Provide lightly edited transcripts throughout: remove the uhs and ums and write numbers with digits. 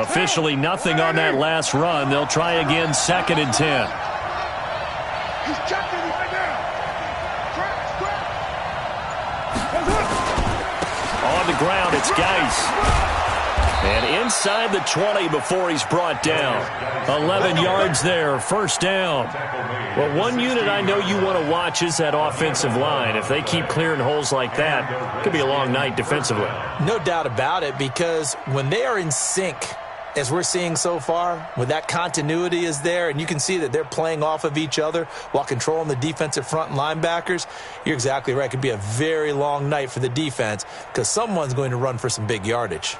Officially nothing on that last run. They'll try again 2nd and 10. He's checking right now. On the ground, it's Geis. And inside the 20 before he's brought down. 11 yards there, 1st down. Well, one unit I know you want to watch is that offensive line. If they keep clearing holes like that, it could be a long night defensively. No doubt about it, because when they are in sync, as we're seeing so far, when that continuity is there, and you can see that they're playing off of each other while controlling the defensive front and linebackers, you're exactly right. It could be a very long night for the defense because someone's going to run for some big yardage.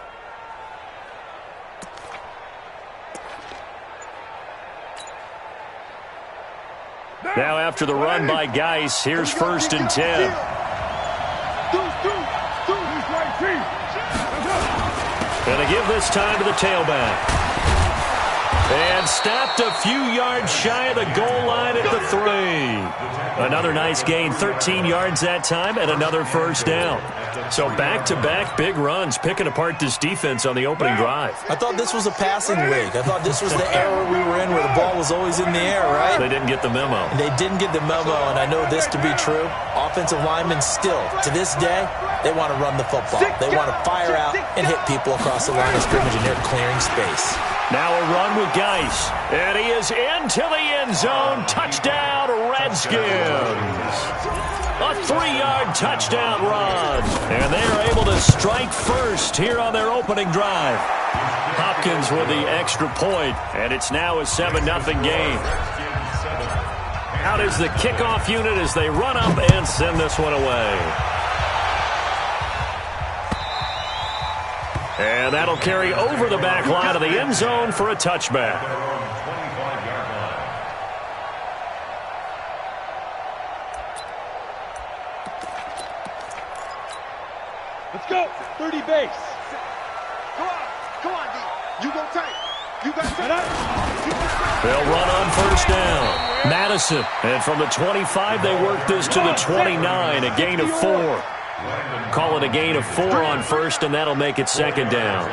Now after the run by Geis, here's 1st and 10. Gonna give this time to the tailback. And stopped a few yards shy of the goal line at the 3. Another nice gain, 13 yards that time, and another 1st down. So back-to-back big runs, picking apart this defense on the opening drive. I thought this was a passing league. I thought this was the era we were in where the ball was always in the air, right? They didn't get the memo. And they didn't get the memo, and I know this to be true. Offensive linemen still, to this day, they want to run the football. They want to fire out and hit people across the line of scrimmage, and they're clearing space. Now a run with Geis. And he is into the end zone. Touchdown, Redskins. A 3-yard touchdown run. And they are able to strike first here on their opening drive. Hopkins with the extra point, and it's now a 7-0 game. Out is the kickoff unit as they run up and send this one away. And that'll carry over the back line of the end zone for a touchback. Let's go. 30 base. Come on, D. You go tight. You got tight. They'll run on 1st down. Madison. And from the 25, they work this to the 29. A gain of 4. Call it a gain of 4 on 1st, and that'll make it 2nd down.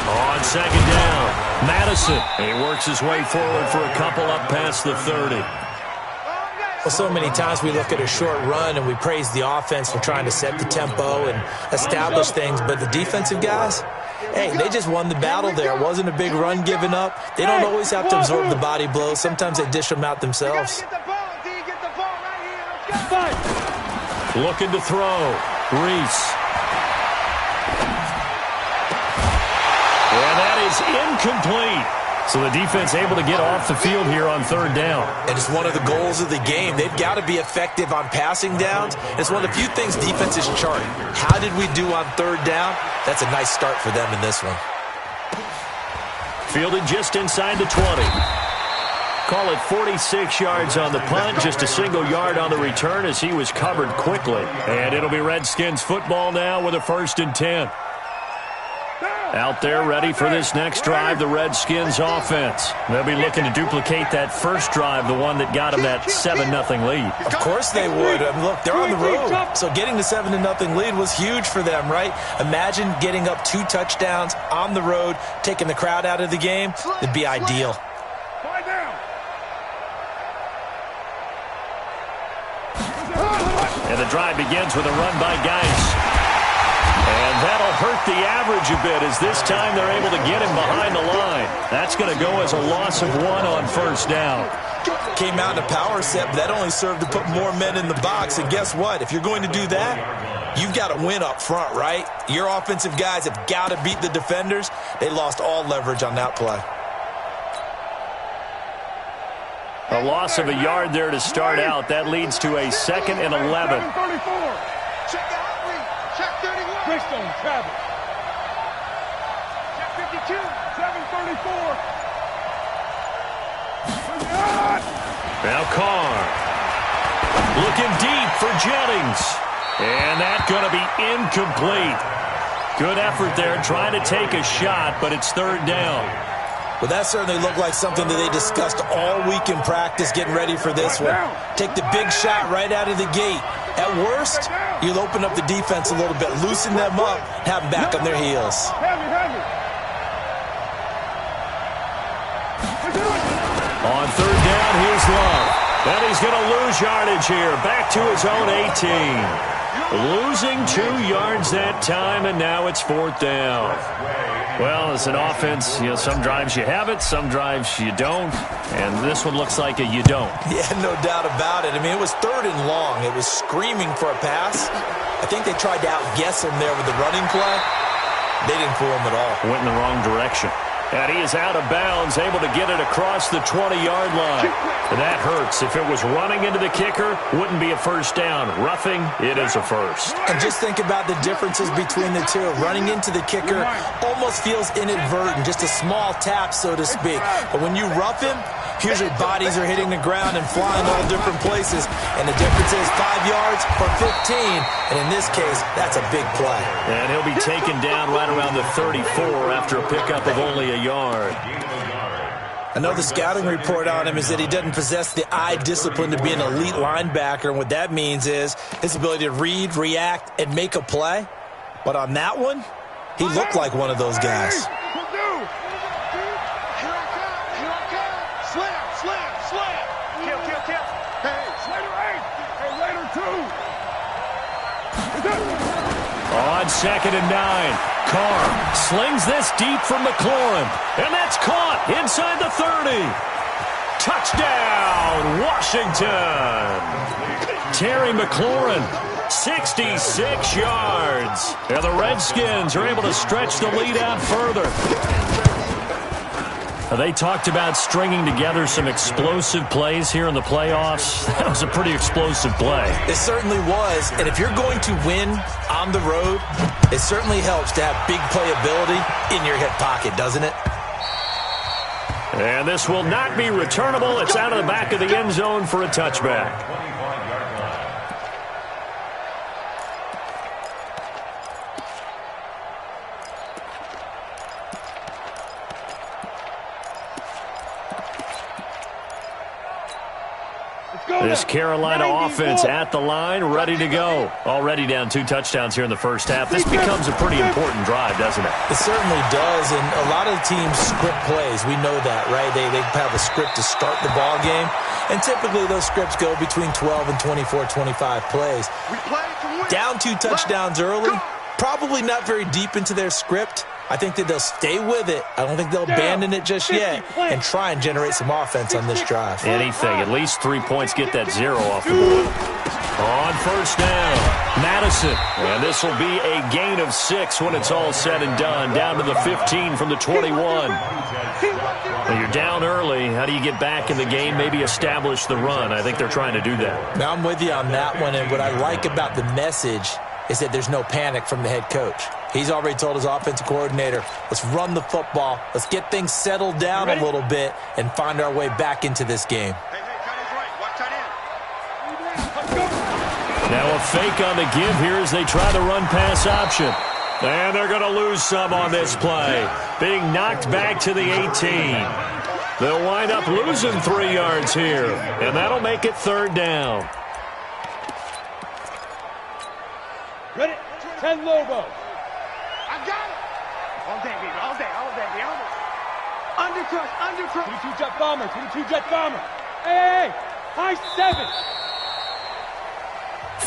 On 2nd down, Madison. He works his way forward for a couple up past the 30. Well, so many times we look at a short run and we praise the offense for trying to set the tempo and establish things, but the defensive guys, hey, they just won the battle there. It wasn't a big run given up. They don't always have to absorb the body blows. Sometimes they dish them out themselves. Looking to throw. Reese. And that is incomplete. So the defense able to get off the field here on 3rd down. And it's one of the goals of the game. They've got to be effective on passing downs. It's one of the few things defenses chart. How did we do on 3rd down? That's a nice start for them in this one. Fielded just inside the 20. Call it 46 yards on the punt, just a single yard on the return as he was covered quickly. And it'll be Redskins football now with a 1st and 10. Out there ready for this next drive, the Redskins offense. They'll be looking to duplicate that first drive, the one that got them that 7-0 lead. Of course they would. I mean, look, they're on the road. So getting the 7-0 lead was huge for them, right? Imagine getting up 2 touchdowns on the road, taking the crowd out of the game. It'd be ideal. And the drive begins with a run by Geis. And that'll hurt the average a bit as this time they're able to get him behind the line. That's going to go as a loss of 1 on 1st down. Came out in a power set, but that only served to put more men in the box. And guess what? If you're going to do that, you've got to win up front, right? Your offensive guys have got to beat the defenders. They lost all leverage on that play. A loss of a yard there to start out. That leads to a 2nd and 11. Check the outreach. Check 31. Greystone travel. Check 52. 734. Now Carr. Looking deep for Jennings. And that's going to be incomplete. Good effort there trying to take a shot, but it's 3rd down. Well, that certainly looked like something that they discussed all week in practice getting ready for this one. Take the big shot right out of the gate, At worst, you'll open up the defense a little bit, loosen them up, have them back on their heels. On third down, here's Love. And he's going to lose yardage here. Back to his own 18. Losing 2 yards that time, and now it's fourth down. Well, as an offense, some drives you have it, some drives you don't. And this one looks like a you don't. Yeah, no doubt about it. I mean, it was third and long. It was screaming for a pass. I think they tried to outguess him there with the running play. They didn't fool him at all. Went in the wrong direction. And he is out of bounds, able to get it across the 20-yard line. That hurts. If it was running into the kicker, wouldn't be a first down. Roughing, it is a first. And just think about the differences between the two. Running into the kicker almost feels inadvertent, just a small tap, so to speak. But when you rough him, here's your bodies are hitting the ground and flying all different places. And the difference is 5 yards or 15. And in this case, that's a big play. And he'll be taken down right around the 34 after a pickup of only a yard. I know the scouting report on him is that he doesn't possess the eye discipline to be an elite linebacker. And what that means is his ability to read, react, and make a play. But on that one, he looked like one of those guys. On 2nd and 9, Carr slings this deep from McLaurin, and that's caught inside the 30. Touchdown, Washington. Terry McLaurin, 66 yards. And the Redskins are able to stretch the lead out further. They talked about stringing together some explosive plays here in the playoffs. That was a pretty explosive play. It certainly was. And if you're going to win on the road, it certainly helps to have big playability in your hip pocket, doesn't it? And this will not be returnable. It's out of the back of the end zone for a touchback. This Carolina offense at the line, ready to go. Already down 2 touchdowns here in the first half. This becomes a pretty important drive, doesn't it? It certainly does, and a lot of teams script plays. We know that, right? They have a script to start the ball game, and typically those scripts go between 12 and 24, 25 plays. Down 2 touchdowns early, probably not very deep into their script. I think that they'll stay with it. I don't think they'll abandon it just yet and try and generate some offense on this drive. Anything. At least 3 points. Get that 0 off the board. On first down, Madison. And this will be a gain of 6 when it's all said and done. Down to the 15 from the 21. Well, you're down early. How do you get back in the game? Maybe establish the run. I think they're trying to do that. Now, I'm with you on that one. And what I like about the message is that there's no panic from the head coach. He's already told his offensive coordinator, let's run the football, let's get things settled down a little bit and find our way back into this game. Now a fake on the give here as they try the run-pass option. And they're going to lose some on this play. Being knocked back to the 18. They'll wind up losing 3 yards here. And that'll make it third down. Ready? 10 Lobo. I got it. All day, baby. All day. Undercrush. 22 jet bomber. Hey. High 7.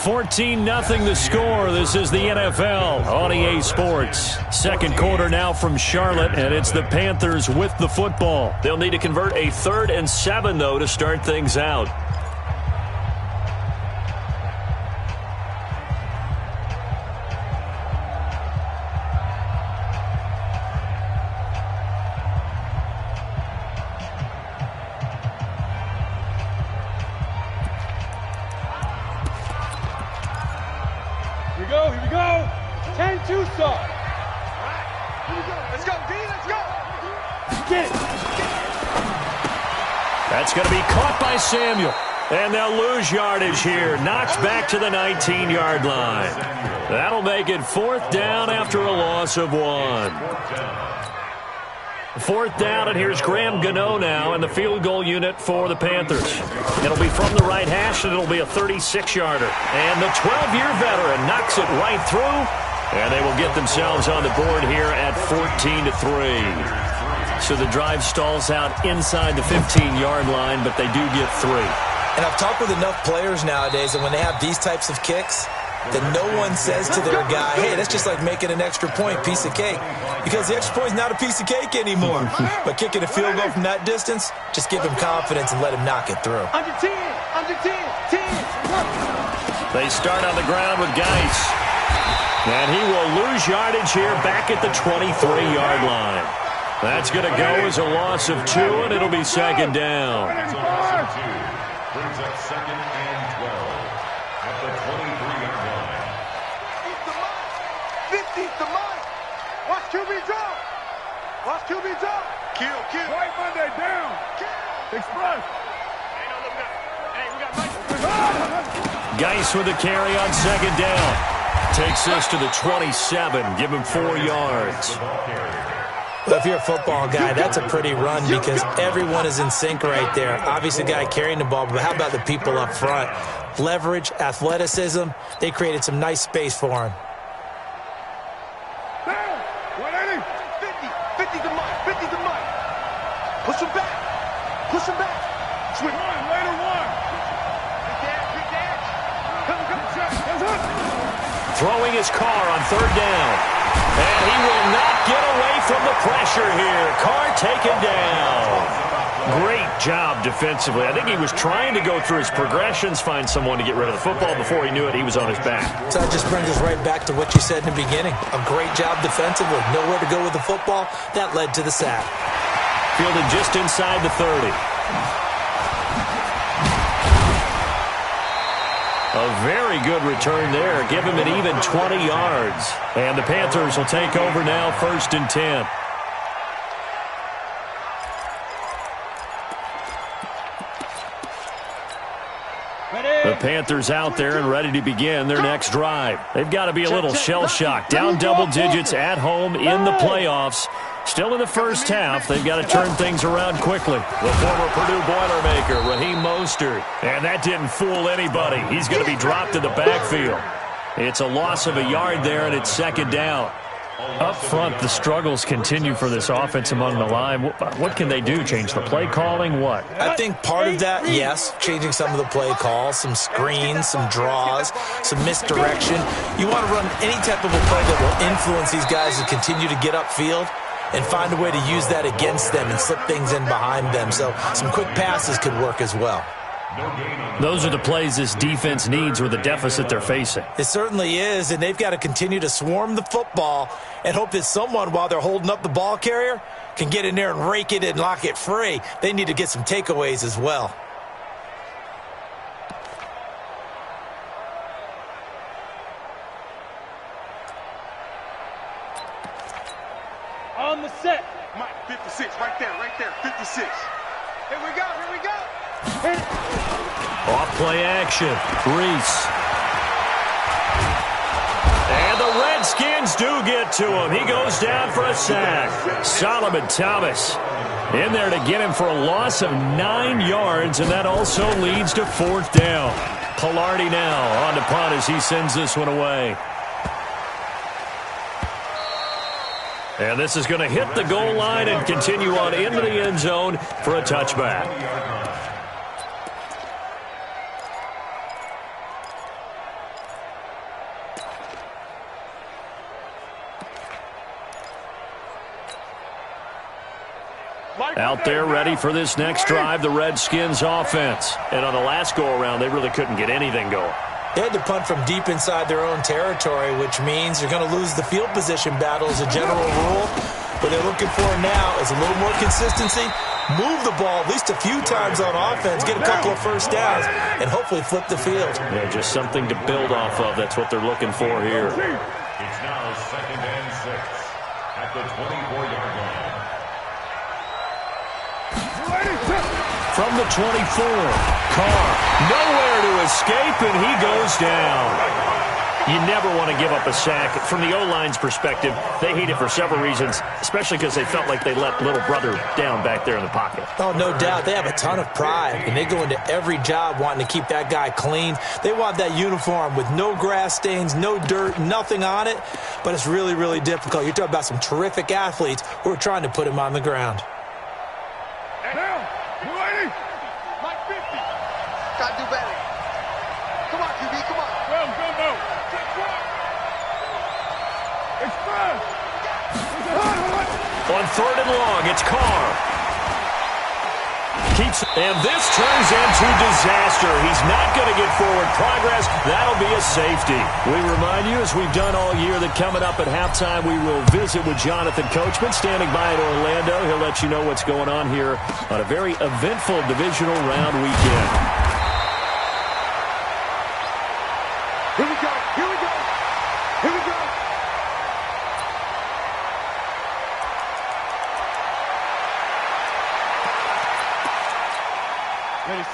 14-0 the score. This is the NFL on EA Sports. Second quarter now from Charlotte, and it's the Panthers with the football. They'll need to convert a 3rd and 7, though, to start things out. Here we go. 10 Tucson. Let's go, D. Let's go. Get it. That's going to be caught by Samuel. And they'll lose yardage here. Knocked back to the 19-yard line. That'll make it 4th down after a loss of 1. 4th down, and here's Graham Gano now in the field goal unit for the Panthers. It'll be from the right hash, and it'll be a 36-yarder. And the 12-year veteran knocks it right through, and they will get themselves on the board here at 14-3. So the drive stalls out inside the 15-yard line, but they do get 3. And I've talked with enough players nowadays that when they have these types of kicks, that no one says to their guy, hey, that's just like making an extra point, piece of cake. Because the extra point is not a piece of cake anymore. But kicking a field goal from that distance, just give him confidence and let him knock it through. Under 10, 10. They start on the ground with Geis. And he will lose yardage here back at the 23-yard line. That's going to go as a loss of 2, and it'll be 2nd down. Brings up 2nd and 12 at the 23-yard line. 50's the mark. Watch QB drop. Watch QB drop. Kill. Right Monday, down. Express. Hey, we got Mike. Geis with a carry on 2nd down. Takes this to the 27. Give him 4 yards. Well, if you're a football guy, that's a pretty run because everyone is in sync right there. Obviously, the guy carrying the ball, but how about the people up front? Leverage, athleticism, they created some nice space for him. Down. 180. 50 the mark. 50 the mark. Push him back. Swing. Later one. Big dash. Come. Throwing his car on 3rd down. And he will not get away from the pressure here. Carr taken down. Great job defensively. I think he was trying to go through his progressions, find someone to get rid of the football. Before he knew it, he was on his back. So that just brings us right back to what you said in the beginning. A great job defensively. Nowhere to go with the football. That led to the sack. Fielded just inside the 30. A very good return there. Give him an even 20 yards. And the Panthers will take over now, 1st and 10. The Panthers out there and ready to begin their next drive. They've got to be a little shell-shocked. Down double digits at home in the playoffs. Still in the first half. They've got to turn things around quickly. The former Purdue Boilermaker, Raheem Mostert. And that didn't fool anybody. He's going to be dropped in the backfield. It's a loss of a yard there, and it's 2nd down. Up front, the struggles continue for this offense among the line. What can they do? Change the play calling? What? I think part of that, yes, changing some of the play calls, some screens, some draws, some misdirection. You want to run any type of a play that will influence these guys to continue to get upfield and find a way to use that against them and slip things in behind them. So some quick passes could work as well. Those are the plays this defense needs with the deficit they're facing. It certainly is, and they've got to continue to swarm the football and hope that someone, while they're holding up the ball carrier, can get in there and rake it and lock it free. They need to get some takeaways as well. On the set. Mike, 56, right there, 56. Here we go. Hit it. Off play action. Reese. And the Redskins do get to him. He goes down for a sack. Solomon Thomas in there to get him for a loss of 9 yards, and that also leads to 4th down. Pilardi now on the punt as he sends this one away. And this is going to hit the goal line and continue on into the end zone for a touchback. Out there ready for this next drive, the Redskins offense. And on the last go-around, they really couldn't get anything going. They had to punt from deep inside their own territory, which means you're going to lose the field position battle as a general rule. What they're looking for now is a little more consistency, move the ball at least a few times on offense, get a couple of first downs, and hopefully flip the field. Yeah, just something to build off of. That's what they're looking for here. It's now 2nd and 6 at the 24-yard line. From the 24, Carr nowhere to escape, and he goes down. You never want to give up a sack. From the O-line's perspective, they hate it for several reasons, especially because they felt like they let little brother down back there in the pocket. Oh, no doubt. They have a ton of pride, and they go into every job wanting to keep that guy clean. They want that uniform with no grass stains, no dirt, nothing on it, but it's really, really difficult. You're talking about some terrific athletes who are trying to put him on the ground. Now, you ready? Like 50. Gotta do better. Come on, QB, come on. Well, go. Express. On 3rd and long, it's Carr. And this turns into disaster. He's not going to get forward progress. That'll be a safety. We remind you, as we've done all year, that coming up at halftime, we will visit with Jonathan Coachman, standing by in Orlando. He'll let you know what's going on here on a very eventful divisional round weekend. Here we go. Here we go. Here we go.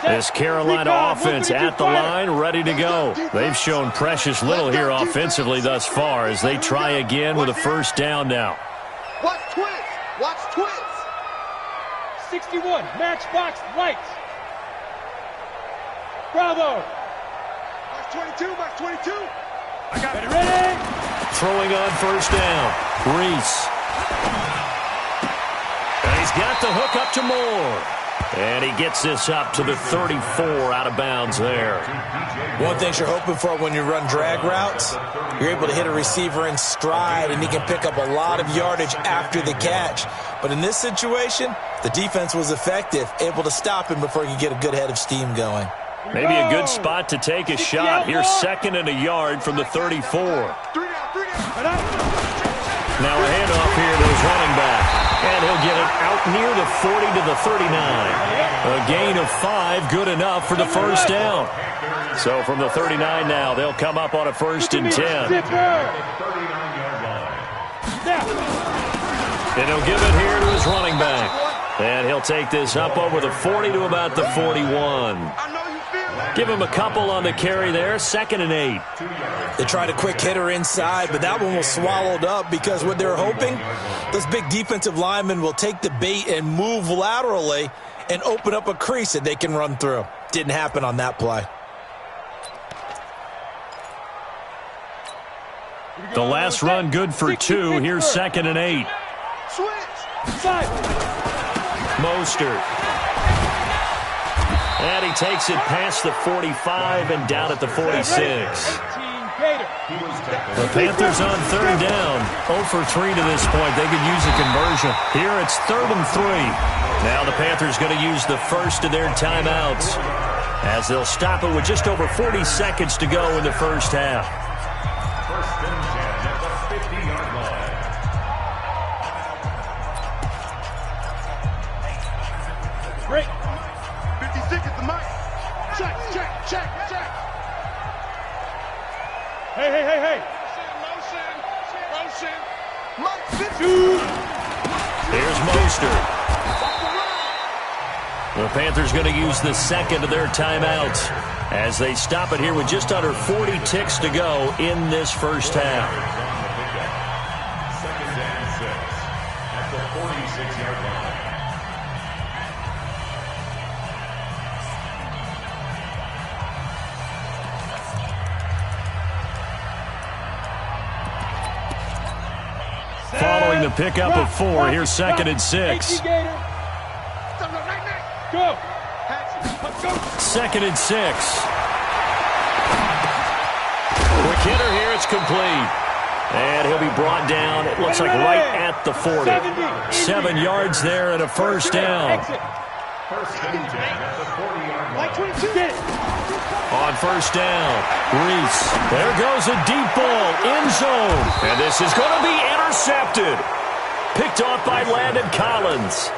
This Carolina offense at the line, ready to go. They've shown precious little here offensively thus far as they try again with a first down now. Watch twins. Watch twins. 61, matchbox lights. Bravo. Watch 22, watch 22. I got it. Ready? Throwing on first down. Reese. And he's got the hook up to Moore. And he gets this up to the 34 out of bounds there. One thing you're hoping for when you run drag routes, you're able to hit a receiver in stride, and he can pick up a lot of yardage after the catch. But in this situation, the defense was effective, able to stop him before he could get a good head of steam going. Maybe a good spot to take a shot. Here's 2nd and a yard from the 34. 3 down. Now a handoff here to his running back. And he'll get it out near the 40 to the 39. A gain of 5, good enough for the first down. So from the 39 now, they'll come up on a 1st and 10. And he'll give it here to his running back. And he'll take this up over the 40 to about the 41. Give him a couple on the carry there, 2nd and 8. They tried a quick hitter inside, but that one was swallowed up because what they're hoping, this big defensive lineman will take the bait and move laterally and open up a crease that they can run through. Didn't happen on that play. The last run good for 2. Here's 2nd and 8. Mostert. And he takes it past the 45 and down at the 46. The Panthers on 3rd down. 0 for 3 to this point. They could use a conversion. Here it's 3rd and 3. Now the Panthers going to use the first of their timeouts as they'll stop it with just over 40 seconds to go in the first half. First and 10 at the 50-yard line. Great. 56 at the mic. Check. Hey. Motion. Mike, 50. Here's Mostert. The Panthers going to use the second of their timeouts as they stop it here with just under 40 ticks to go in this first half. 2nd and 6 at the 46-yard line. Following the pickup of 4, here's 2nd and 6. Go. 2nd and 6. Quick hitter here, it's complete. And he'll be brought down, it looks like right at the 40. 7 yards there and a first down. First and 10 at the 40-yard line. Like 22. On first down, Reese. There goes a deep ball, end zone. And this is going to be intercepted. Picked off by Landon Collins.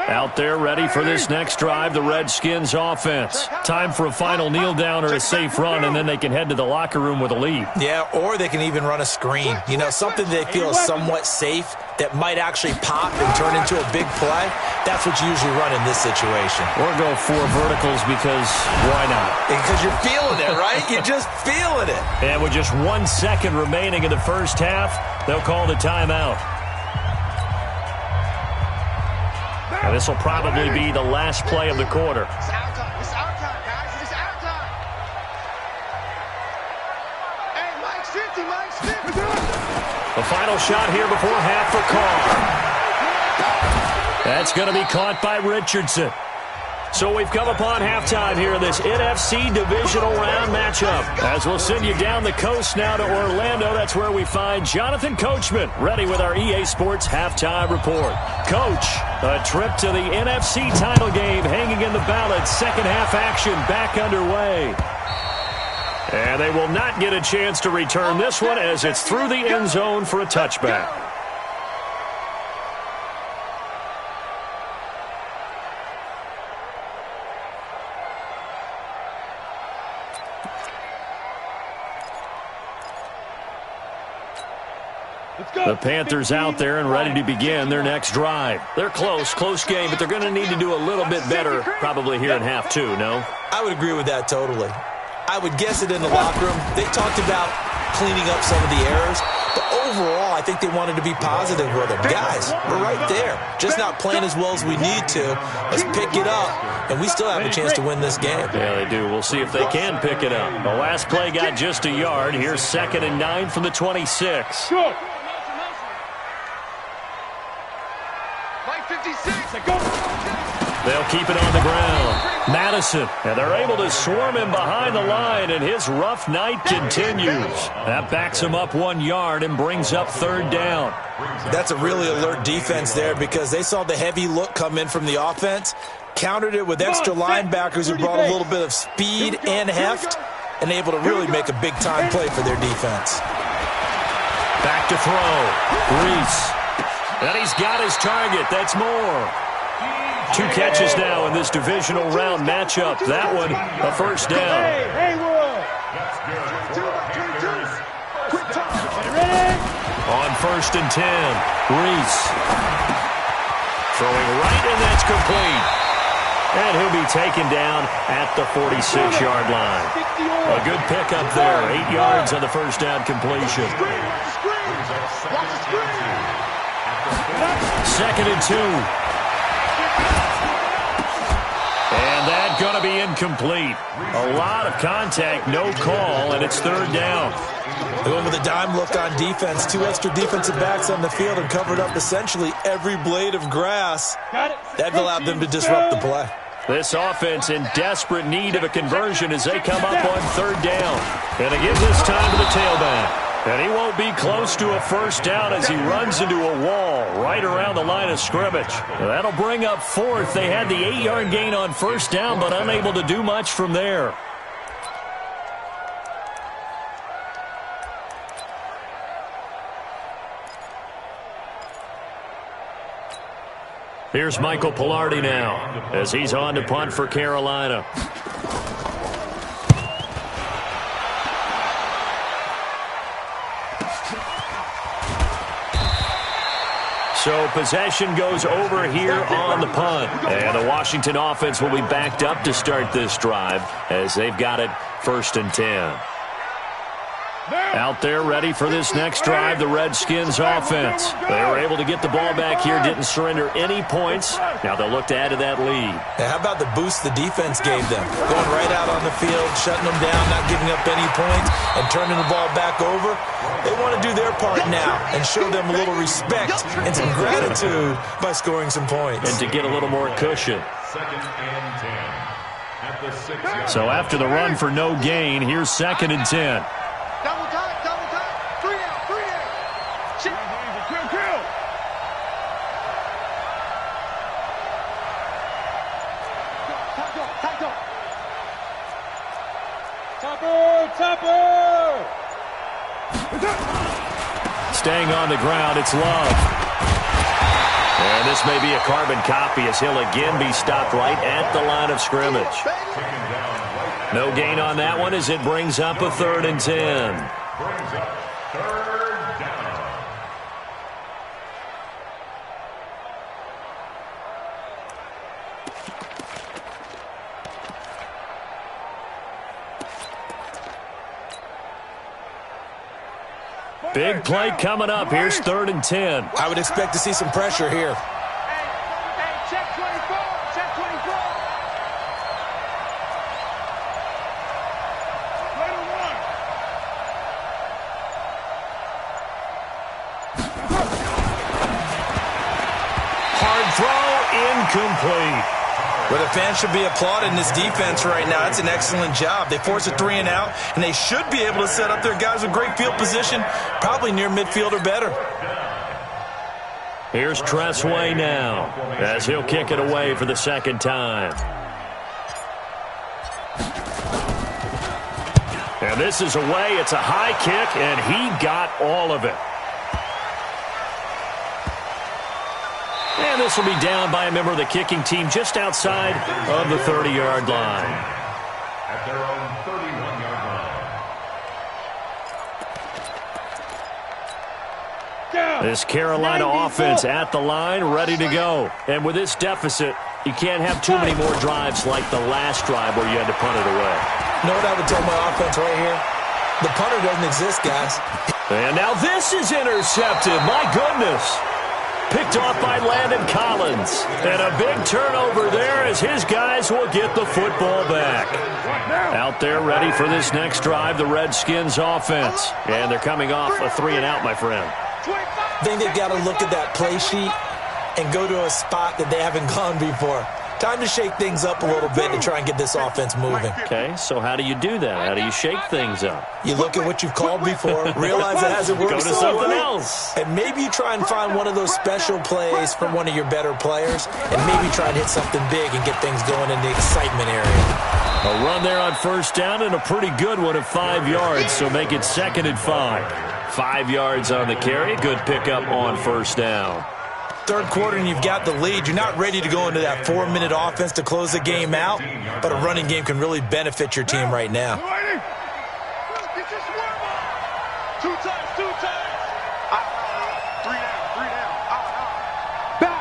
Out there ready for this next drive, the Redskins offense. Time for a final kneel down or a safe run, and then they can head to the locker room with a lead. Yeah, or they can even run a screen. You know, something they feel is somewhat safe that might actually pop and turn into a big play. That's what you usually run in this situation. Or go 4 verticals because why not? Because you're feeling it, right? You're just feeling it. And with just 1 second remaining in the first half, they'll call the timeout. And this will probably be the last play of the quarter. It's our time. It's our time, guys. It's our time. Hey, Mike's 50. Mike's 50. The final shot here before half for Carr. That's going to be caught by Richardson. So we've come upon halftime here in this NFC divisional round matchup. As we'll send you down the coast now to Orlando, that's where we find Jonathan Coachman, ready with our EA Sports halftime report. Coach, a trip to the NFC title game hanging in the balance. Second half action back underway. And they will not get a chance to return this one as it's through the end zone for a touchback. The Panthers out there and ready to begin their next drive. They're close game, but they're going to need to do a little bit better probably here in half 2, no? I would agree with that totally. I would guess it in the locker room. They talked about cleaning up some of the errors, but overall, I think they wanted to be positive with them. Guys, we're right there. Just not playing as well as we need to. Let's pick it up, and we still have a chance to win this game. Yeah, they do. We'll see if they can pick it up. The last play got just a yard. Here's 2nd and 9 from the 26. They'll keep it on the ground. Madison, and they're able to swarm him behind the line, and his rough night continues. That backs him up 1 yard and brings up 3rd down. That's a really alert defense there because they saw the heavy look come in from the offense, countered it with extra linebackers who brought a little bit of speed and heft, and able to really make a big-time play for their defense. Back to throw. Reese. And he's got his target. That's more. 2 catches now in this divisional round matchup. That one, a first down. On 1st and 10, Reese. Throwing right, and that's complete. And he'll be taken down at the 46-yard line. A good pickup there. 8 yards on the first down completion. 2nd and 2. And that's going to be incomplete. A lot of contact, no call, and it's 3rd down. They went with a dime look on defense. 2 extra defensive backs on the field and covered up essentially every blade of grass. That allowed them to disrupt the play. This offense in desperate need of a conversion as they come up on 3rd down. And again this time to the tailback. And he won't be close to a first down as he runs into a wall right around the line of scrimmage. That'll bring up 4th. They had the 8-yard gain on first down, but unable to do much from there. Here's Michael Pilardi now as he's on to punt for Carolina. So possession goes over here on the punt. And the Washington offense will be backed up to start this drive as they've got it 1st and 10. Out there ready for this next drive, the Redskins offense. They were able to get the ball back here, didn't surrender any points. Now they'll look to add to that lead. Now, how about the boost the defense gave them? Going right out on the field, shutting them down, not giving up any points, and turning the ball back over. They want to do their part now and show them a little respect and some gratitude by scoring some points. And to get a little more cushion. 2nd and 10. So after the run for no gain, here's 2nd and 10. Double time, double time. 3 out, 3 out. Shit. Kill. Topper. Staying on the ground, it's Love. And this may be a carbon copy as he'll again be stopped right at the line of scrimmage. No gain on that one as it brings up a 3rd and 10. Brings up 3rd down. Big play coming up. Here's 3rd and 10. I would expect to see some pressure here. Hey, check 24. Check 24. Play to 1. Hard throw, incomplete. Well, the fans should be applauding this defense right now. It's an excellent job. They force a 3 and out, and they should be able to set up their guys with great field position, probably near midfield or better. Here's Tressway now as he'll kick it away for the 2nd time. And this is away. It's a high kick, and he got all of it. And this will be down by a member of the kicking team just outside of the 30-yard line. At their own 31-yard line. This Carolina offense at the line, ready to go. And with this deficit, you can't have too many more drives like the last drive where you had to punt it away. You know what I would tell my offense right here? The punter doesn't exist, guys. And now this is intercepted. My goodness. Picked off by Landon Collins. And a big turnover there as his guys will get the football back. Out there ready for this next drive, the Redskins offense. And they're coming off a 3 and out, my friend. I think they've got to look at that play sheet and go to a spot that they haven't gone before. Time to shake things up a little bit and try and get this offense moving. Okay, so how do you do that? How do you shake things up? You look at what you've called before, realize it hasn't worked Go to so something well, else. and maybe you try and find one of those special plays from one of your better players, and maybe try and hit something big and get things going in the excitement area. A run there on 1st down and a pretty good one of 5 yards, so make it 2nd and 5. 5 yards on the carry, good pickup on 1st down. 3rd quarter and you've got the lead. You're not ready to go into that 4-minute offense to close the game out, but a running game can really benefit your team right now. Get your swerve on. 2 times, 2 times. 3 down, 3 down. Back.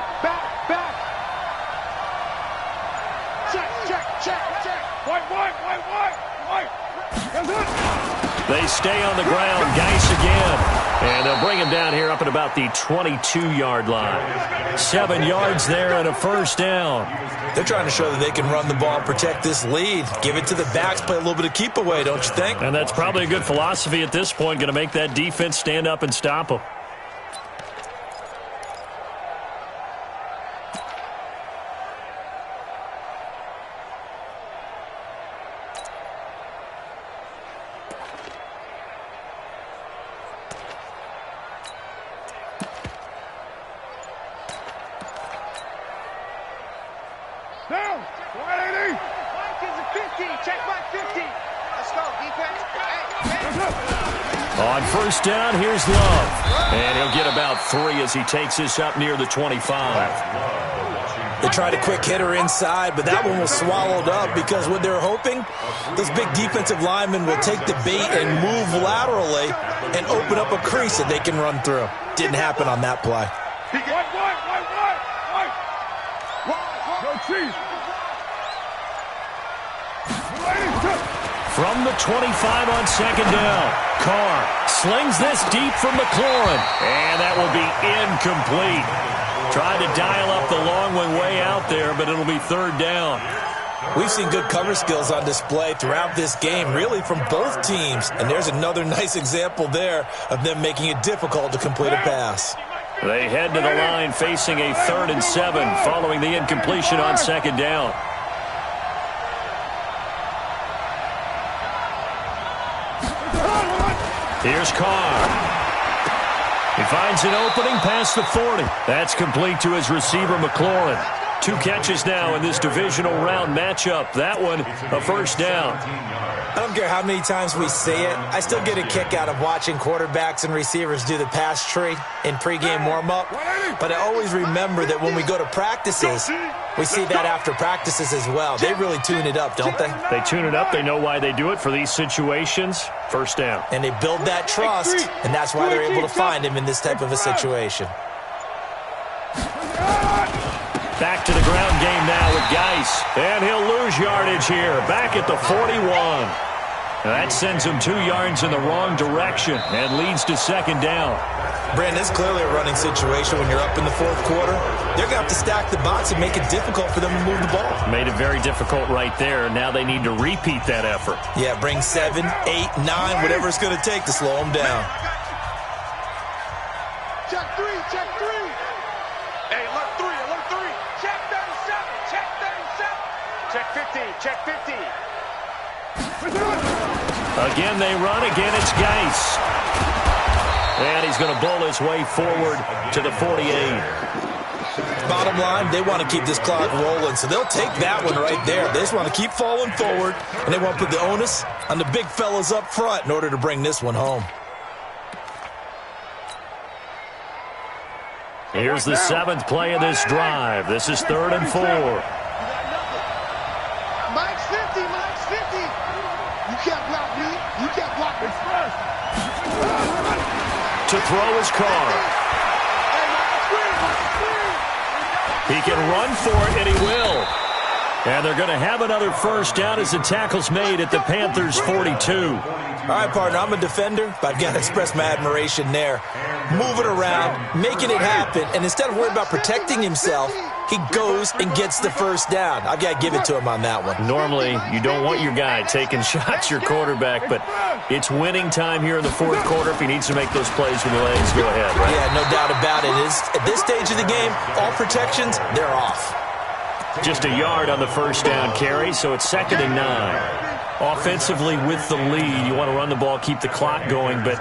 Check. White. That's it. They stay on the ground. Geis again. And they'll bring him down here up at about the 22-yard line. 7 yards there and a 1st down. They're trying to show that they can run the ball and protect this lead. Give it to the backs, play a little bit of keep away, don't you think? And that's probably a good philosophy at this point. Going to make that defense stand up and stop them. Down. 180. Mike is a 50. Check Mike 50. Let's go, defense. On 1st down, here's Love. And he'll get about 3 as he takes this up near the 25. They tried a quick hitter inside, but that one was swallowed up because what they're hoping, those big defensive linemen will take the bait and move laterally and open up a crease that they can run through. Didn't happen on that play. White. Go Chiefs. From the 25 on 2nd down, Carr slings this deep from McLaurin, and that will be incomplete. Tried to dial up the long one way out there, but it'll be 3rd down. We've seen good cover skills on display throughout this game, really from both teams, and there's another nice example there of them making it difficult to complete a pass. They head to the line facing a 3rd and 7 following the incompletion on 2nd down. Here's Carr. He finds an opening past the 40. That's complete to his receiver, McLaurin. 2 catches now in this divisional round matchup. That one, a 1st down. I'm care how many times we see it. I still get a kick out of watching quarterbacks and receivers do the pass tree in pregame warm-up. But I always remember that when we go to practices, we see that after practices as well. They really tune it up, don't they? They tune it up. They know why they do it for these situations. First down. And they build that trust, and that's why they're able to find him in this type of a situation. Back to the ground game now with Geis. And he'll lose yardage here. Back at the 41. That sends him 2 yards in the wrong direction and leads to second down. Brandon, it's clearly a running situation when you're up in the fourth quarter. They're going to have to stack the box and make it difficult for them to move the ball. Made it very difficult right there. Now they need to repeat that effort. Yeah, bring 7, 8, 9, whatever it's going to take to slow them down. Check 3, check 3. Hey, alert 3, alert 3. Check 37, check 37. Check 15, check 15. Again they run. Again it's Geis. And he's going to bull his way forward to the 48. Bottom line, they want to keep this clock rolling, so they'll take that one right there. They just want to keep falling forward, and they want to put the onus on the big fellas up front in order to bring this one home. Here's the 7th play of this drive. This is 3rd and 4. Mike's 50, Mike's 50. You can't block me. You can't block me. To throw his car. He can run for it, and he will. And they're going to have another first down as the tackle's made at the Panthers' 42. All right, partner, I'm a defender, but I've got to express my admiration there. Moving around, making it happen, and instead of worrying about protecting himself, he goes and gets the first down. I've got to give it to him on that one. Normally, you don't want your guy taking shots, your quarterback, but it's winning time here in the fourth quarter. If he needs to make those plays with the legs, go ahead, right? Yeah, no doubt about it. At this stage of the game, all protections, they're off. Just a yard on the first down carry, so it's 2nd and 9. Offensively with the lead, you want to run the ball, keep the clock going, but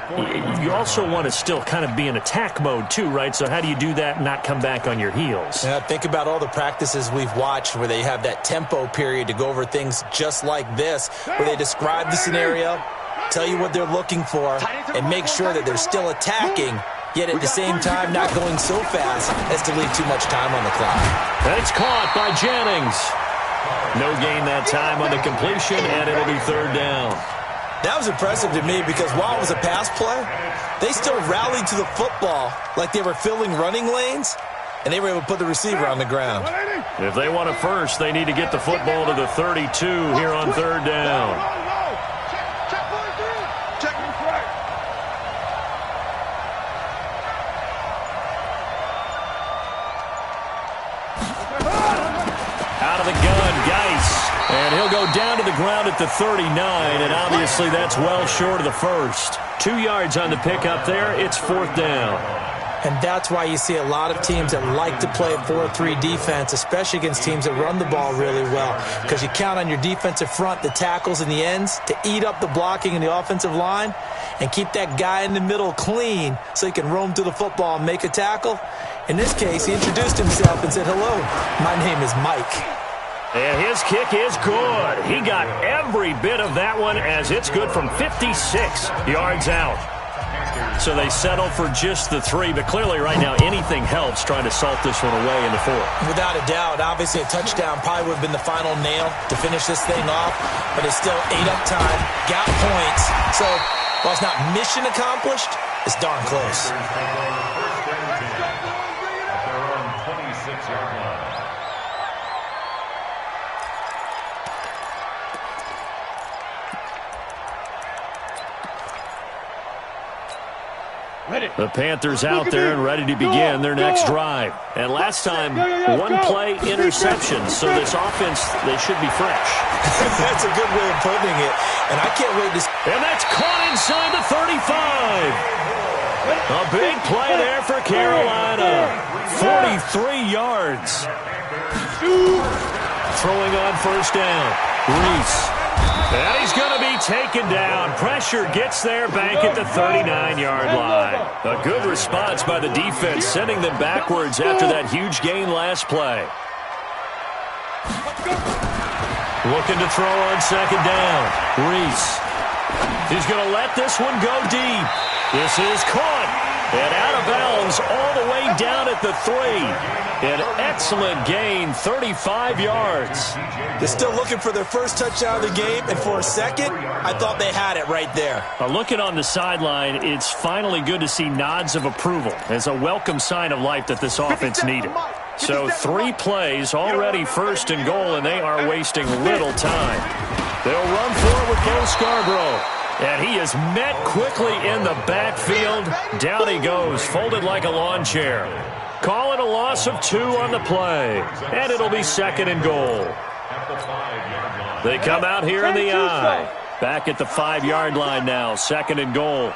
you also want to still kind of be in attack mode too, right? So how do you do that and not come back on your heels? Yeah, think about all the practices we've watched where they have that tempo period to go over things just like this, where they describe the scenario, tell you what they're looking for, and make sure that they're still attacking, yet at the same time not going so fast as to leave too much time on the clock. And it's caught by Jennings. No gain that time on the completion, and it'll be 3rd down. That was impressive to me because while it was a pass play, they still rallied to the football like they were filling running lanes, and they were able to put the receiver on the ground. If they want a first, they need to get the football to the 32 here on 3rd down. Out of the gun, Geis. And he'll go down to the ground at the 39, and obviously that's well short of the first. 2 yards on the pickup there. It's 4th down. And that's why you see a lot of teams that like to play 4-3 defense, especially against teams that run the ball really well, because you count on your defensive front, the tackles and the ends, to eat up the blocking in the offensive line and keep that guy in the middle clean so he can roam through the football and make a tackle. In this case, he introduced himself and said, "Hello, my name is Mike." And his kick is good. He got every bit of that one as it's good from 56 yards out. So they settle for just the 3, but clearly right now anything helps trying to salt this one away in the 4th. Without a doubt, obviously a touchdown probably would have been the final nail to finish this thing off, but it's still ate up time, got points. So while it's not mission accomplished, it's darn close. The Panthers out there and ready to begin their next drive. And last time, one play interception. So this offense, they should be fresh. That's a good way of putting it. And I can't wait to... And that's caught inside the 35. A big play there for Carolina. 43 yards. Throwing on first down. Reese. And he's going to be taken down. Pressure gets there back at the 39-yard line. A good response by the defense, sending them backwards after that huge gain last play. Looking to throw on second down. Reese. He's going to let this one go deep. This is caught. And out of bounds all the way down at the 3. An excellent gain, 35 yards. They're still looking for their first touchdown of the game, and for a second, I thought they had it right there. Looking on the sideline, it's finally good to see nods of approval as a welcome sign of life that this offense needed. So 3 plays, already first and goal, and they are wasting little time. They'll run for it with Bo Scarborough. And he is met quickly in the backfield. Down he goes, folded like a lawn chair. Call it a loss of 2 on the play. And it'll be second and goal. They come out here in the I. Back at the 5-yard line now, second and goal.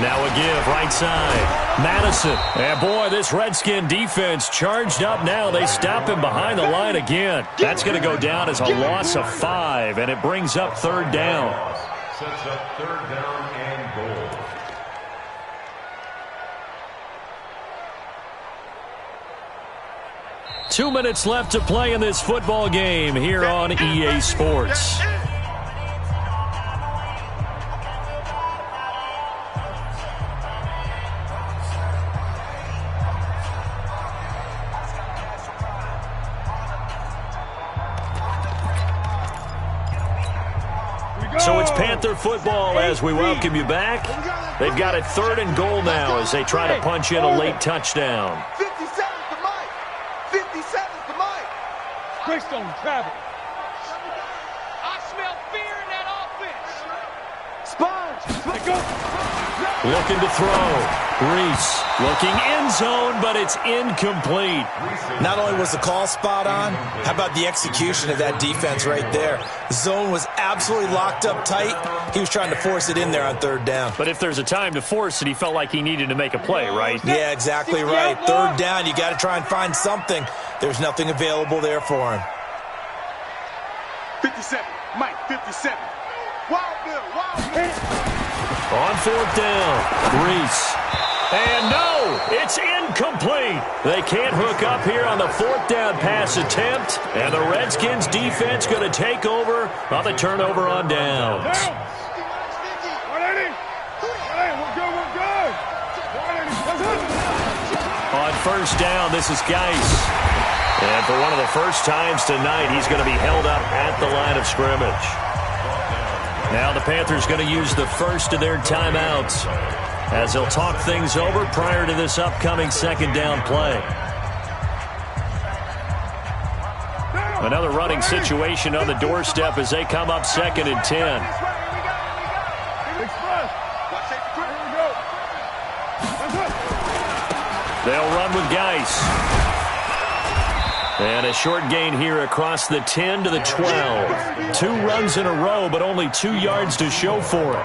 Now a give, right side. Madison. And boy, this Redskin defense charged up now. They stop him behind the line again. That's going to go down as a loss of 5, and it brings up third down. Sets up third down and goal. Two minutes left to play in this football game here on EA Sports. So it's Panther football as we welcome you back. They've got it third and goal now as they try to punch in a late touchdown. 57's to Mike. 57's to Mike. Greystone travel. I smell fear in that offense. Sponge. Looking to throw. Reese looking end zone, but it's incomplete. Not only was the call spot on, how about the execution of that defense right there? The zone was absolutely locked up tight. He was trying to force it in there on third down. But if there's a time to force it, he felt like he needed to make a play, right? Yeah, exactly right. Third down, you got to try and find something. There's nothing available there for him. 57. Mike, 57. Wild Bill, Wild Bill. On fourth down, Reese. And no, it's incomplete. They can't hook up here on the fourth down pass attempt. And the Redskins defense going to take over on the turnover on downs. On first down, this is Geis. And for one of the first times tonight, he's going to be held up at the line of scrimmage. Now the Panthers going to use the first of their timeouts as they'll talk things over prior to this upcoming second down play. Another running situation on the doorstep as they come up second and 10. They'll run with Geis. And a short gain here across the 10 to the 12. 2 runs in a row, but only 2 yards to show for it.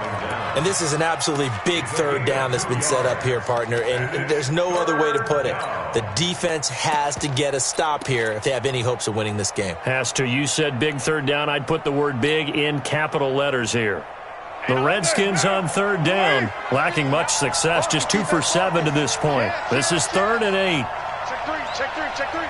And this is an absolutely big third down that's been set up here, partner, and there's no other way to put it. The defense has to get a stop here if they have any hopes of winning this game. Has to. You said big third down. I'd put the word big in capital letters here. The Redskins on third down, lacking much success, just 2 for 7 to this point. This is 3rd and 8. Check 3, check 3, check 3.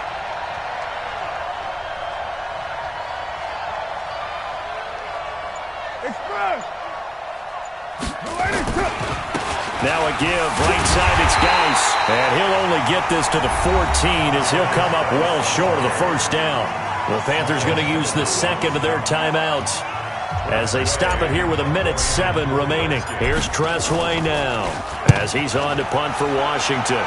Now a give, right side, it's Geis. And he'll only get this to the 14 as he'll come up well short of the first down. The Panthers going to use the second of their timeouts as they stop it here with 1:07 remaining. Here's Tressway now as he's on to punt for Washington.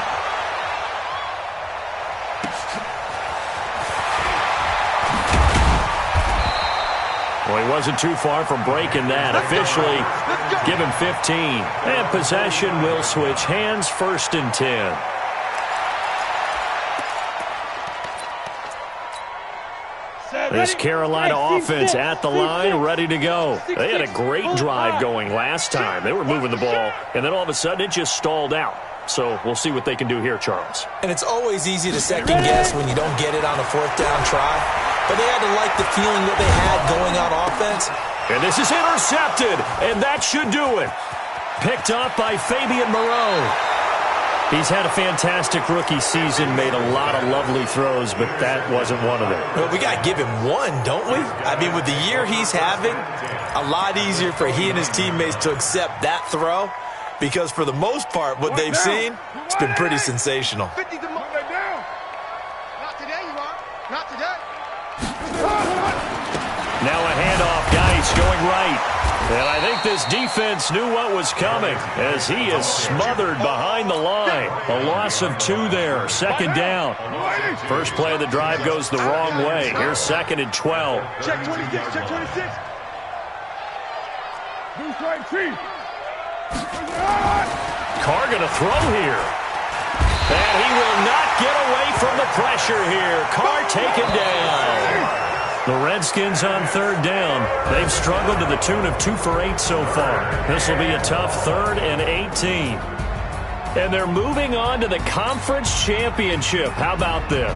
Well, he wasn't too far from breaking that. Officially given 15. And possession will switch hands, 1st and 10. This Carolina offense at the line, ready to go. They had a great drive going last time. They were moving the ball, and then all of a sudden it just stalled out. So we'll see what they can do here, Charles. And it's always easy to second guess when you don't get it on a 4th down try. But they had to like the feeling that they had going on offense. And this is intercepted, and that should do it. Picked up by Fabian Moreau. He's had a fantastic rookie season, made a lot of lovely throws, but that wasn't one of them. Well, we got to give him one, don't we? I mean, with the year he's having, a lot easier for he and his teammates to accept that throw because for the most part, what they've seen, it's been pretty sensational. 50 to Not today, you are. Not today. Now a handoff, Geis going right. And I think this defense knew what was coming as he is smothered behind the line. A loss of 2 there, second down. First play of the drive goes the wrong way. Here's second and 12. Check 26, check 26. Carr going to throw here. And he will not get away from the pressure here. Carr taken down. The Redskins on third down. They've struggled to the tune of 2 for 8 so far. This will be a tough 3rd and 18. And they're moving on to the conference championship. How about this?